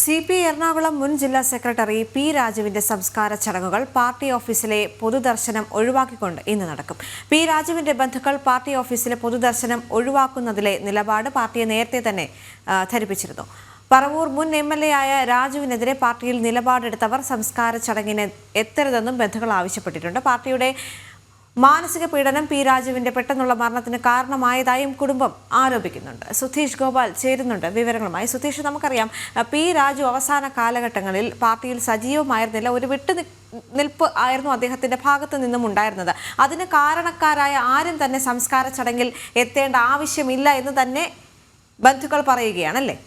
CPI Ernakulam മുൻ ജില്ലാ secretary P രാജുവിന്റെ സംസ്കാര ചടങ്ങുകൾ പാർട്ടി ഓഫീസിലെ പൊതുദർശനം ഒഴിവാക്കിക്കൊണ്ട് ഇന്ന് നടക്കും. പി രാജുവിന്റെ ബന്ധുക്കൾ പാർട്ടി ഓഫീസിലെ പൊതുദർശനം ഒഴിവാക്കുന്നതിലെ നിലപാട് പാർട്ടിയെ നേരത്തെ തന്നെ ധരിപ്പിച്ചിരുന്നു. പറവൂർ മുൻ MLA ആയ രാജുവിനെതിരെ പാർട്ടിയിൽ നിലപാടെടുത്തവർ സംസ്കാര ചടങ്ങിന് എത്തരുതെന്നും ബന്ധുക്കൾ ആവശ്യപ്പെട്ടിട്ടുണ്ട്. പാർട്ടിയുടെ മാനസിക പീഡനം പി രാജുവിന്റെ പെട്ടെന്നുള്ള മരണത്തിന് കാരണമായതായും കുടുംബം ആരോപിക്കുന്നുണ്ട്. സുധീഷ് ഗോപാൽ ചേരുന്നുണ്ട് വിവരങ്ങളുമായി. സുധീഷ്, നമുക്കറിയാം പി രാജു അവസാന കാലഘട്ടങ്ങളിൽ പാർട്ടിയിൽ സജീവമായിരുന്നില്ല, ഒരു വിട്ടുനിൽപ്പ് ആയിരുന്നു അദ്ദേഹത്തിന്റെ ഭാഗത്തു നിന്നും ഉണ്ടായിരുന്നത്. അതിന് കാരണക്കാരായ ആരും തന്നെ സംസ്കാര ചടങ്ങിൽ എത്തേണ്ട ആവശ്യമില്ല എന്ന് തന്നെ ബന്ധുക്കൾ പറയുകയാണല്ലേ?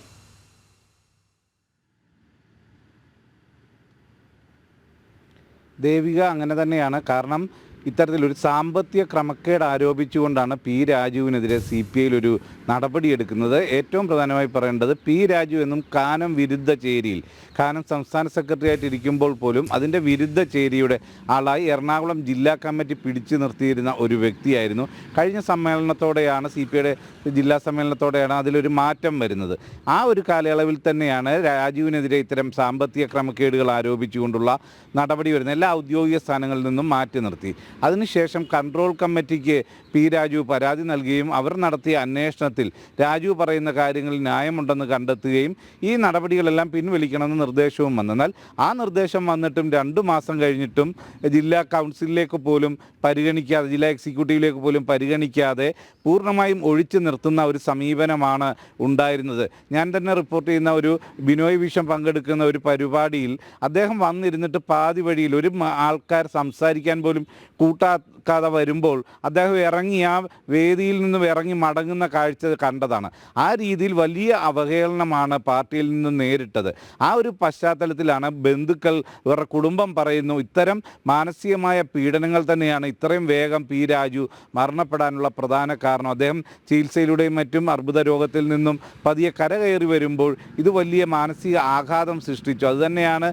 ദേവിക, അങ്ങനെ തന്നെയാണ്. കാരണം ഇത്തരത്തിലൊരു സാമ്പത്തിക ക്രമക്കേട് ആരോപിച്ചുകൊണ്ടാണ് പി രാജുവിനെതിരെ CPIയിൽ ഒരു നടപടിയെടുക്കുന്നത്. ഏറ്റവും പ്രധാനമായി പറയേണ്ടത് പി രാജു എന്നും കാനം വിരുദ്ധ ചേരിയിൽ, കാനം സംസ്ഥാന സെക്രട്ടറി ആയിട്ട് ഇരിക്കുമ്പോൾ പോലും അതിൻ്റെ വിരുദ്ധ ചേരിയുടെ ആളായി എറണാകുളം ജില്ലാ കമ്മിറ്റി പിടിച്ചു നിർത്തിയിരുന്ന ഒരു വ്യക്തിയായിരുന്നു. കഴിഞ്ഞ സമ്മേളനത്തോടെയാണ് CPIയുടെ ജില്ലാ സമ്മേളനത്തോടെയാണ് അതിലൊരു മാറ്റം വരുന്നത്. ആ ഒരു കാലയളവിൽ തന്നെയാണ് രാജുവിനെതിരെ ഇത്തരം സാമ്പത്തിക ക്രമക്കേടുകൾ ആരോപിച്ചുകൊണ്ടുള്ള നടപടി വരുന്നത്. എല്ലാ ഔദ്യോഗിക സ്ഥാനങ്ങളിൽ നിന്നും മാറ്റി നിർത്തി. അതിനുശേഷം കൺട്രോൾ കമ്മിറ്റിക്ക് പി രാജു പരാതി നൽകുകയും അവർ നടത്തിയ അന്വേഷണത്തിൽ രാജു പറയുന്ന കാര്യങ്ങളിൽ ന്യായമുണ്ടെന്ന് കണ്ടെത്തുകയും ഈ നടപടികളെല്ലാം പിൻവലിക്കണമെന്ന് നിർദ്ദേശവും വന്നു. എന്നാൽ ആ നിർദ്ദേശം വന്നിട്ടും 2 മാസം കഴിഞ്ഞിട്ടും ജില്ലാ കൗൺസിലിലേക്ക് പോലും പരിഗണിക്കാതെ, ജില്ലാ എക്സിക്യൂട്ടീവിലേക്ക് പോലും പരിഗണിക്കാതെ പൂർണ്ണമായും ഒഴിച്ചു നിർത്തുന്ന ഒരു സമീപനമാണ് ഉണ്ടായിരുന്നത്. ഞാൻ തന്നെ റിപ്പോർട്ട് ചെയ്യുന്ന ഒരു ബിനോയ് വിഷം പങ്കെടുക്കുന്ന ഒരു പരിപാടിയിൽ അദ്ദേഹം വന്നിരുന്നിട്ട് പാതി വഴിയിൽ ഒരു ആൾക്കാർ സംസാരിക്കാൻ പോലും കൂട്ടാക്കാതെ വരുമ്പോൾ അദ്ദേഹം ഇറങ്ങി ആ വേദിയിൽ നിന്നും ഇറങ്ങി മടങ്ങുന്ന കാഴ്ച കണ്ടതാണ്. ആ രീതിയിൽ വലിയ അവഹേളനമാണ് പാർട്ടിയിൽ നിന്നും നേരിട്ടത്. ആ ഒരു പശ്ചാത്തലത്തിലാണ് ബന്ധുക്കൾ, ഇവരുടെ കുടുംബം പറയുന്നു, ഇത്തരം മാനസികമായ പീഡനങ്ങൾ തന്നെയാണ് ഇത്രയും വേഗം പി രാജു മരണപ്പെടാനുള്ള പ്രധാന കാരണം. അദ്ദേഹം ചികിത്സയിലൂടെയും മറ്റും അർബുദ രോഗത്തിൽ നിന്നും പതിയെ കരകയറി വരുമ്പോൾ ഇത് വലിയ മാനസിക ആഘാതം സൃഷ്ടിച്ചു. അതുതന്നെയാണ്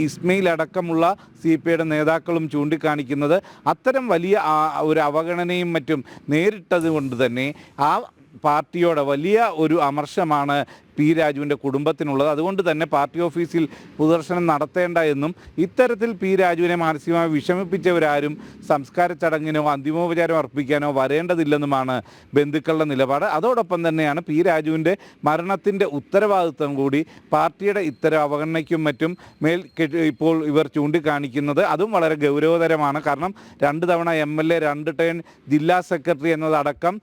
ഇസ്മയിൽ അടക്കമുള്ള CPIയുടെ നേതാക്കളും ചൂണ്ടിക്കാണിക്കുന്നത്. അത്തരം വലിയ ഒരു അവഗണനയും മറ്റും നേരിട്ടത് കൊണ്ട് തന്നെ ആ പാർട്ടിയോട് വലിയ ഒരു അമർഷമാണ് പി രാജുവിൻ്റെ കുടുംബത്തിനുള്ളത്. അതുകൊണ്ട് തന്നെ പാർട്ടി ഓഫീസിൽ പൊതുദർശനം നടത്തേണ്ട എന്നും ഇത്തരത്തിൽ പി രാജുവിനെ മാനസികമായി വിഷമിപ്പിച്ചവരാരും സംസ്കാര ചടങ്ങിനോ അന്തിമോപചാരം അർപ്പിക്കാനോ വരേണ്ടതില്ലെന്നുമാണ് ബന്ധുക്കളുടെ നിലപാട്. അതോടൊപ്പം തന്നെയാണ് പി രാജുവിൻ്റെ മരണത്തിൻ്റെ ഉത്തരവാദിത്വം കൂടി പാർട്ടിയുടെ ഇത്തരം അവഗണനയ്ക്കും മറ്റും മേൽ ഇപ്പോൾ ഇവർ ചൂണ്ടിക്കാണിക്കുന്നത്. അതും വളരെ ഗൗരവതരമാണ്. കാരണം 2 തവണ MLA, 2 ടേൺ ജില്ലാ സെക്രട്ടറി എന്നതടക്കം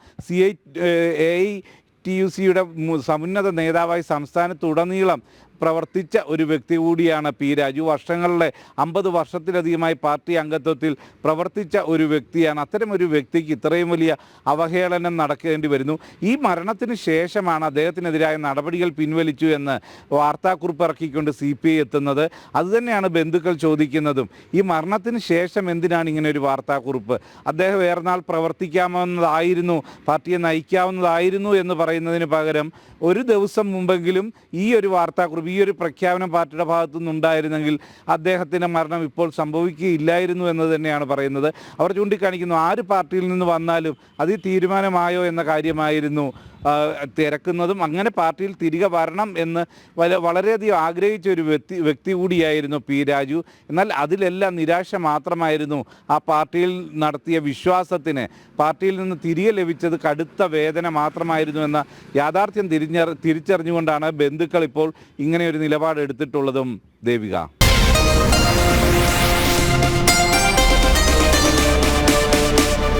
AITUCയുടെ സമുന്നത നേതാവായി സംസ്ഥാനത്തുടനീളം പ്രവർത്തിച്ച ഒരു വ്യക്തി കൂടിയാണ് പി രാജു. വർഷങ്ങളിലെ 50 വർഷത്തിലധികമായി പാർട്ടി അംഗത്വത്തിൽ പ്രവർത്തിച്ച ഒരു വ്യക്തിയാണ്. അത്തരം ഒരു വ്യക്തിക്ക് ഇത്രയും വലിയ അവഹേളനം നടക്കേണ്ടി വരുന്നു. ഈ മരണത്തിന് ശേഷമാണ് അദ്ദേഹത്തിനെതിരായ നടപടികൾ പിൻവലിച്ചു എന്ന് വാർത്താക്കുറിപ്പ് ഇറക്കിക്കൊണ്ട് CPI എത്തുന്നത്. അതുതന്നെയാണ് ബന്ധുക്കൾ ചോദിക്കുന്നതും. ഈ മരണത്തിന് ശേഷം എന്തിനാണ് ഇങ്ങനെ ഒരു വാർത്താക്കുറിപ്പ്? അദ്ദേഹം വേറെ നാൾ പ്രവർത്തിക്കാവുന്നതായിരുന്നു, പാർട്ടിയെ നയിക്കാവുന്നതായിരുന്നു എന്ന് പറയുന്നതിന് പകരം ഒരു ദിവസം മുമ്പെങ്കിലും ഈ ഒരു വാർത്താക്കുറിപ്പ്, ഈ ഒരു പ്രഖ്യാപനം പാർട്ടിയുടെ ഭാഗത്തു നിന്നുണ്ടായിരുന്നെങ്കിൽ അദ്ദേഹത്തിൻ്റെ മരണം ഇപ്പോൾ സംഭവിക്കുകയില്ലായിരുന്നു എന്ന് തന്നെയാണ് പറയുന്നത്. അവർ ചൂണ്ടിക്കാണിക്കുന്നു, ആര് പാർട്ടിയിൽ നിന്ന് വന്നാലും അത് തീരുമാനമായോ എന്ന കാര്യമായിരുന്നു തിരക്കുന്നതും. അങ്ങനെ പാർട്ടിയിൽ തിരികെ വരണം എന്ന് വളരെയധികം ആഗ്രഹിച്ച ഒരു വ്യക്തി കൂടിയായിരുന്നു പി രാജു. എന്നാൽ അതിലെല്ലാം നിരാശ മാത്രമായിരുന്നു. ആ പാർട്ടിയിൽ നടത്തിയ വിശ്വാസത്തിന് പാർട്ടിയിൽ നിന്ന് തിരികെ ലഭിച്ചത് കടുത്ത വേദന മാത്രമായിരുന്നു എന്ന യാഥാർത്ഥ്യം തിരിച്ചറിഞ്ഞുകൊണ്ടാണ് ബന്ധുക്കൾ ഇപ്പോൾ ഇങ്ങനെ ഒരു നിലപാടെടുത്തിട്ടുള്ളതും. ദേവിക.